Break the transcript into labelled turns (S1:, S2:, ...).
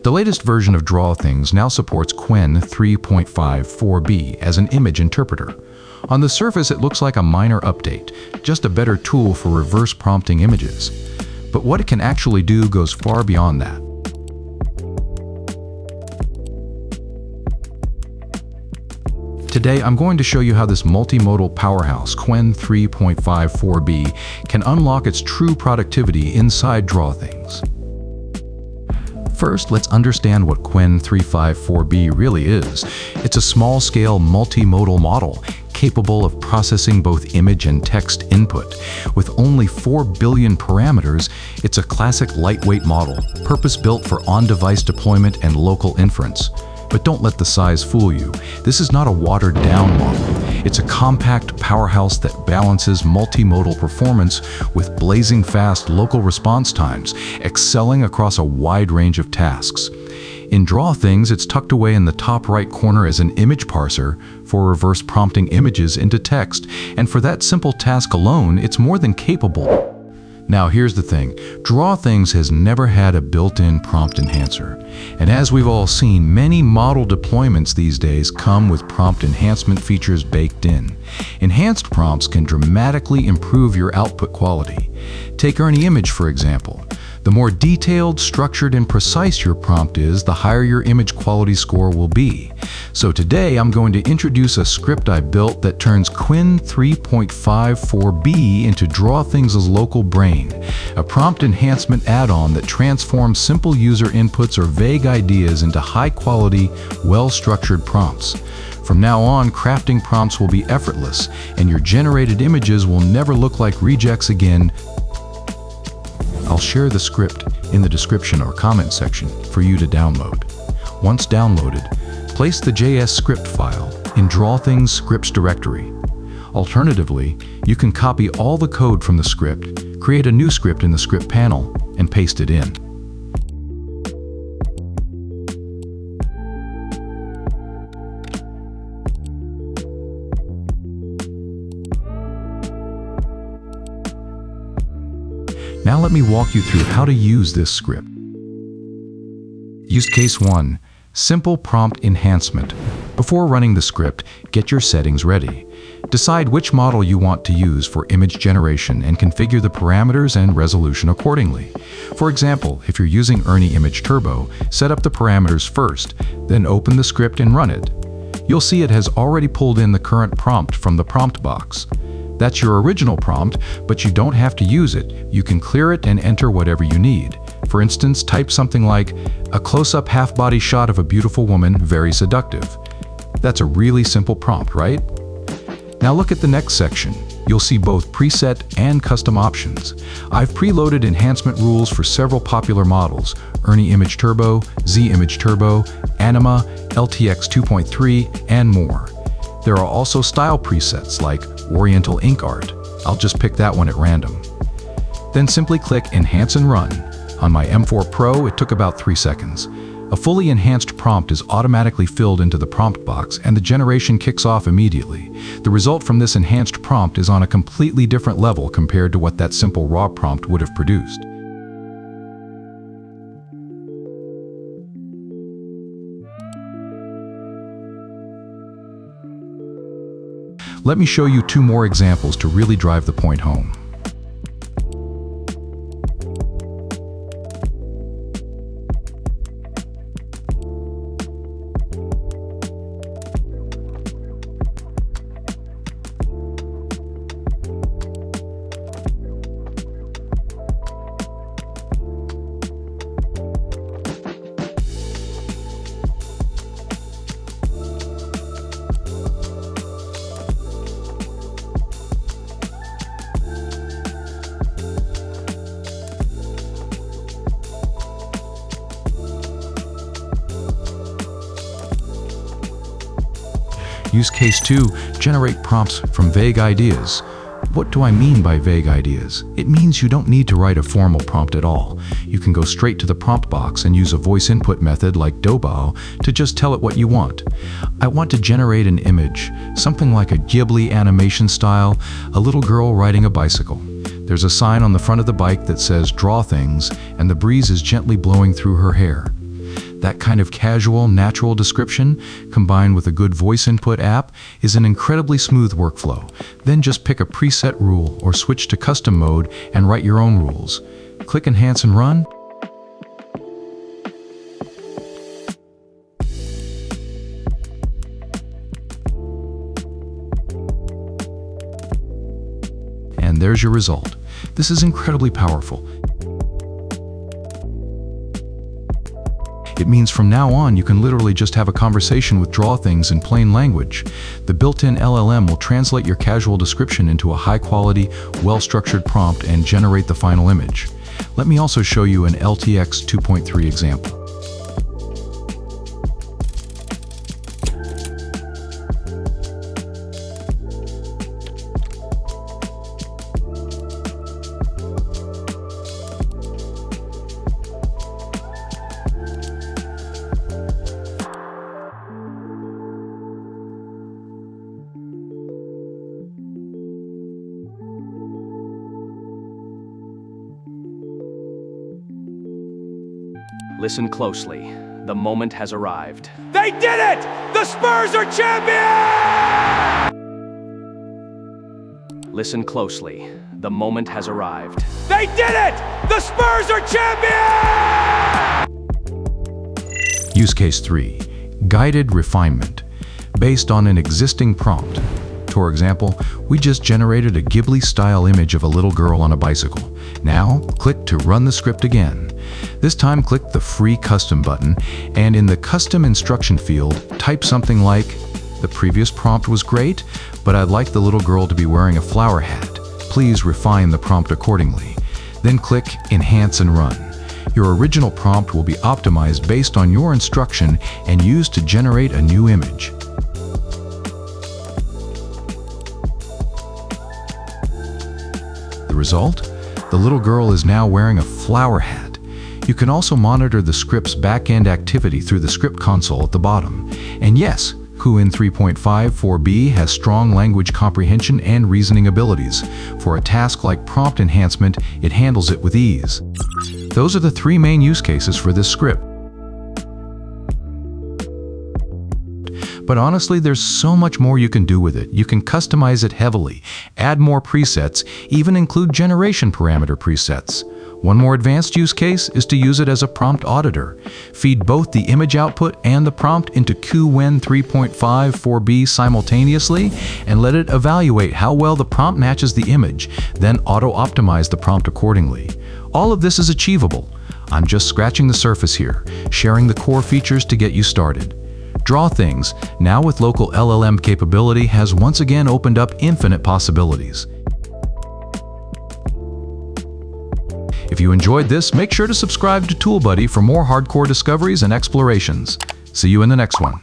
S1: The latest version of Draw Things now supports Qwen 3.54b as an image interpreter. On the surface, it looks like a minor update, just a better tool for reverse prompting images. But what it can actually do goes far beyond that. Today, I'm going to show you how this multimodal powerhouse, Qwen 3.54b, can unlock its true productivity inside Draw Things. First, let's understand what Qwen 3.54b really is. It's a small-scale multimodal model capable of processing both image and text input. With only 4 billion parameters, it's a classic lightweight model, purpose-built for on-device deployment and local inference. But don't let the size fool you. This is not a watered-down model. It's a compact powerhouse that balances multimodal performance with blazing fast local response times, excelling across a wide range of tasks. In Draw Things, it's tucked away in the top right corner as an image parser for reverse prompting images into text, and for that simple task alone, it's more than capable. Now here's the thing, Draw Things has never had a built-in prompt enhancer. And as we've all seen, many model deployments these days come with prompt enhancement features baked in. Enhanced prompts can dramatically improve your output quality. Take Ernie image, for example. The more detailed, structured, and precise your prompt is, the higher your image quality score will be. So today, I'm going to introduce a script I built that turns Qwen 3.54b into Draw Things' local brain, a prompt enhancement add-on that transforms simple user inputs or vague ideas into high-quality, well-structured prompts. From now on, crafting prompts will be effortless, and your generated images will never look like rejects again. I'll share the script in the description or comment section for you to download. Once downloaded, place the JS script file in Draw Things scripts directory. Alternatively, you can copy all the code from the script, create a new script in the script panel, and paste it in. Now let me walk you through how to use this script. Use case 1, simple prompt enhancement. Before running the script, get your settings ready. Decide which model you want to use for image generation and configure the parameters and resolution accordingly. For example, if you're using Ernie Image Turbo, set up the parameters first, then open the script and run it. You'll see it has already pulled in the current prompt from the prompt box. That's your original prompt, but you don't have to use it. You can clear it and enter whatever you need. For instance, type something like, a close-up half-body shot of a beautiful woman, very seductive. That's a really simple prompt, right? Now look at the next section. You'll see both preset and custom options. I've preloaded enhancement rules for several popular models, Ernie Image Turbo, Z Image Turbo, Anima, LTX 2.3, and more. There are also style presets like Oriental Ink Art. I'll just pick that one at random. Then simply click Enhance and Run. On my M4 Pro, it took about 3 seconds. A fully enhanced prompt is automatically filled into the prompt box and the generation kicks off immediately. The result from this enhanced prompt is on a completely different level compared to what that simple raw prompt would have produced. Let me show you 2 more examples to really drive the point home. Use case 2, generate prompts from vague ideas. What do I mean by vague ideas? It means you don't need to write a formal prompt at all. You can go straight to the prompt box and use a voice input method like Dobao to just tell it what you want. I want to generate an image, something like a Ghibli animation style, a little girl riding a bicycle. There's a sign on the front of the bike that says "Draw Things," and the breeze is gently blowing through her hair. That kind of casual, natural description, combined with a good voice input app, is an incredibly smooth workflow. Then just pick a preset rule or switch to custom mode and write your own rules. Click Enhance and Run. And there's your result. This is incredibly powerful. It means from now on you can literally just have a conversation with Draw Things in plain language. The built-in LLM will translate your casual description into a high-quality, well-structured prompt and generate the final image. Let me also show you an LTX 2.3 example.
S2: Listen closely. The moment has arrived.
S3: They did it! The Spurs are champions!
S2: Listen closely. The moment has arrived.
S3: They did it! The Spurs are champions!
S1: Use case 3. Guided refinement. Based on an existing prompt. For example, we just generated a Ghibli-style image of a little girl on a bicycle. Now, click to run the script again. This time, click the Free Custom button, and in the Custom Instruction field, type something like, "The previous prompt was great, but I'd like the little girl to be wearing a flower hat. Please refine the prompt accordingly." Then click Enhance and Run. Your original prompt will be optimized based on your instruction and used to generate a new image. The result? The little girl is now wearing a flower hat. You can also monitor the script's back-end activity through the script console at the bottom. And yes, Qwen 3.5 4B has strong language comprehension and reasoning abilities. For a task like prompt enhancement, it handles it with ease. Those are the 3 main use cases for this script. But honestly, there's so much more you can do with it. You can customize it heavily, add more presets, even include generation parameter presets. One more advanced use case is to use it as a prompt auditor. Feed both the image output and the prompt into Qwen 3.5 4B simultaneously and let it evaluate how well the prompt matches the image, then auto-optimize the prompt accordingly. All of this is achievable. I'm just scratching the surface here, sharing the core features to get you started. Draw Things, now with local LLM capability, has once again opened up infinite possibilities. If you enjoyed this, make sure to subscribe to ToolBuddy for more hardcore discoveries and explorations. See you in the next one.